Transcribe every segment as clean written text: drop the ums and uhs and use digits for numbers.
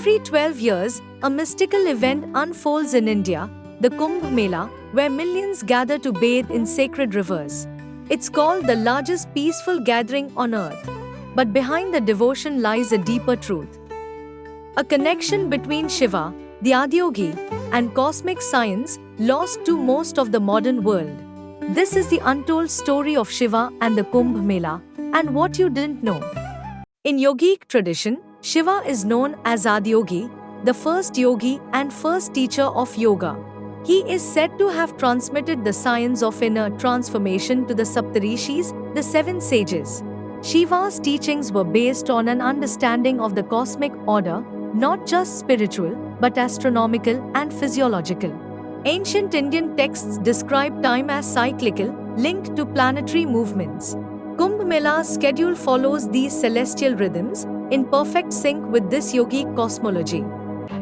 Every 12 years, a mystical event unfolds in India, the Kumbh Mela, where millions gather to bathe in sacred rivers. It's called the largest peaceful gathering on earth. But behind the devotion lies a deeper truth. A connection between Shiva, the Adiyogi, and cosmic science lost to most of the modern world. This is the untold story of Shiva and the Kumbh Mela, and what you didn't know. In yogic tradition, Shiva is known as Adiyogi, the first yogi and first teacher of yoga. He is said to have transmitted the science of inner transformation to the Saptarishis, the seven sages. Shiva's teachings were based on an understanding of the cosmic order, not just spiritual, but astronomical and physiological. Ancient Indian texts describe time as cyclical, linked to planetary movements. Kumbh Mela's schedule follows these celestial rhythms, in perfect sync with this yogic cosmology.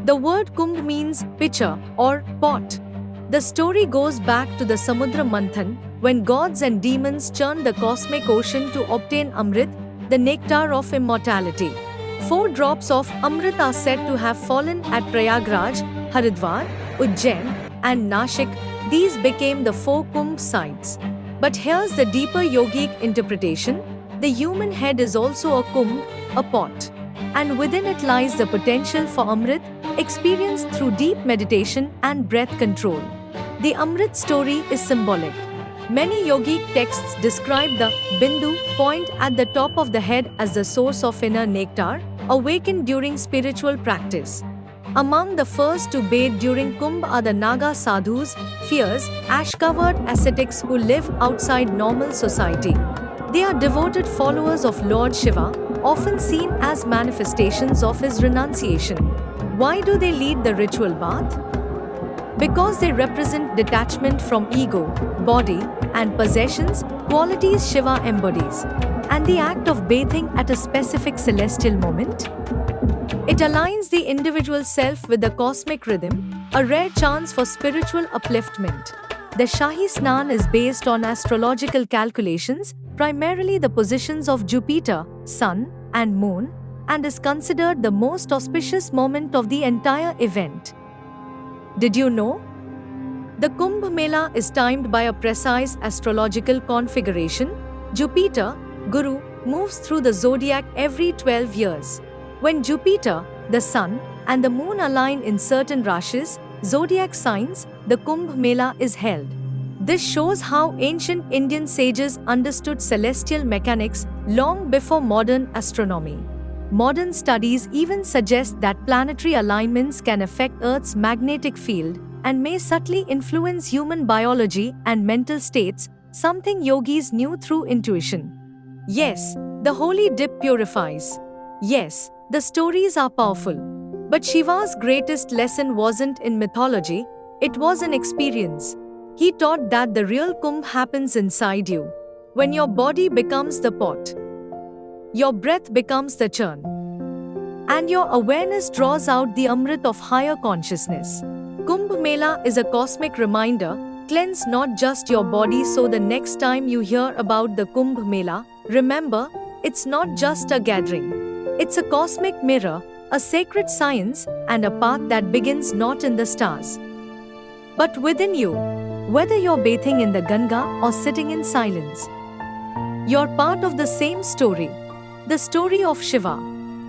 The word Kumbh means pitcher or pot. The story goes back to the Samudra Manthan, when gods and demons churned the cosmic ocean to obtain Amrit, the nectar of immortality. 4 drops of Amrit are said to have fallen at Prayagraj, Haridwar, Ujjain, and Nashik. These became the 4 Kumbh sites. But here's the deeper yogic interpretation. The human head is also a kumbh, a pot. And within it lies the potential for Amrit, experienced through deep meditation and breath control. The Amrit story is symbolic. Many yogic texts describe the Bindu point at the top of the head as the source of inner nectar, awakened during spiritual practice. Among the first to bathe during Kumbh are the Naga sadhus, fierce, ash-covered ascetics who live outside normal society. They are devoted followers of Lord Shiva, often seen as manifestations of his renunciation. Why do they lead the ritual bath? Because they represent detachment from ego, body, and possessions, qualities Shiva embodies. And the act of bathing at a specific celestial moment? It aligns the individual self with the cosmic rhythm, a rare chance for spiritual upliftment. The Shahi Snan is based on astrological calculations, primarily the positions of Jupiter, Sun, and Moon, and is considered the most auspicious moment of the entire event. Did you know? The Kumbh Mela is timed by a precise astrological configuration. Jupiter, Guru, moves through the zodiac every 12 years. When Jupiter, the Sun, and the Moon align in certain rashis, zodiac signs, the Kumbh Mela is held. This shows how ancient Indian sages understood celestial mechanics long before modern astronomy. Modern studies even suggest that planetary alignments can affect Earth's magnetic field and may subtly influence human biology and mental states, something yogis knew through intuition. Yes, the holy dip purifies. Yes, the stories are powerful. But Shiva's greatest lesson wasn't in mythology, it was in experience. He taught that the real Kumbh happens inside you. When your body becomes the pot, your breath becomes the churn, and your awareness draws out the Amrit of higher consciousness. Kumbh Mela is a cosmic reminder, cleanse not just your body so the next time you hear about the Kumbh Mela, remember, it's not just a gathering. It's a cosmic mirror, a sacred science, and a path that begins not in the stars, but within you. Whether you're bathing in the Ganga or sitting in silence, you're part of the same story. The story of Shiva.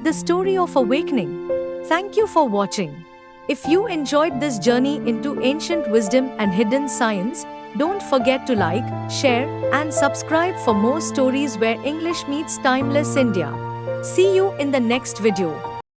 The story of awakening. Thank you for watching. If you enjoyed this journey into ancient wisdom and hidden science, don't forget to like, share, and subscribe for more stories where English meets timeless India. See you in the next video.